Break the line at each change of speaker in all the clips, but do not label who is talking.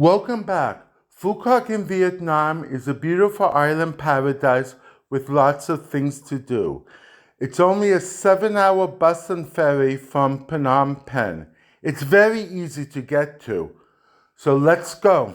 Welcome back. Phu Quoc in Vietnam is a beautiful island paradise with lots of things to do. It's only a 7-hour bus and ferry from Phnom Penh. It's very easy to get to. So let's go.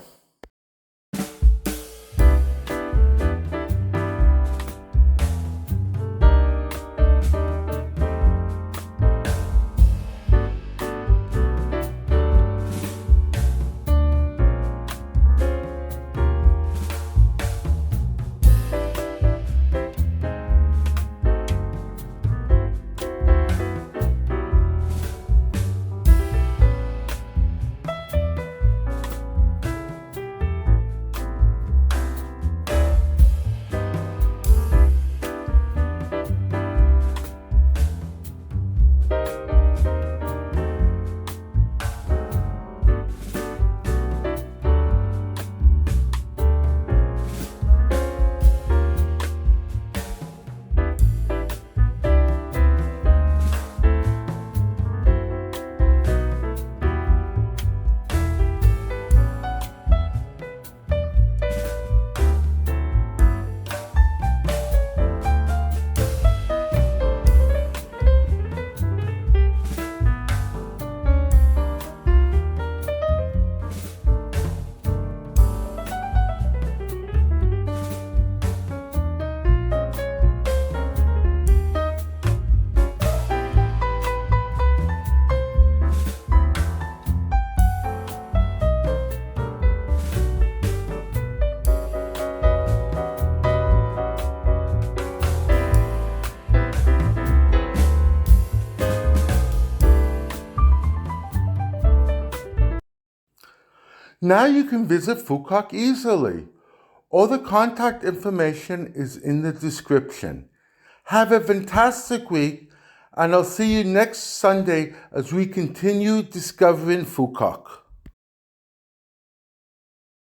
Now you can visit Phu Quoc easily. All the contact information is in the description. Have a fantastic week, and I'll see you next Sunday as we continue discovering Phu Quoc.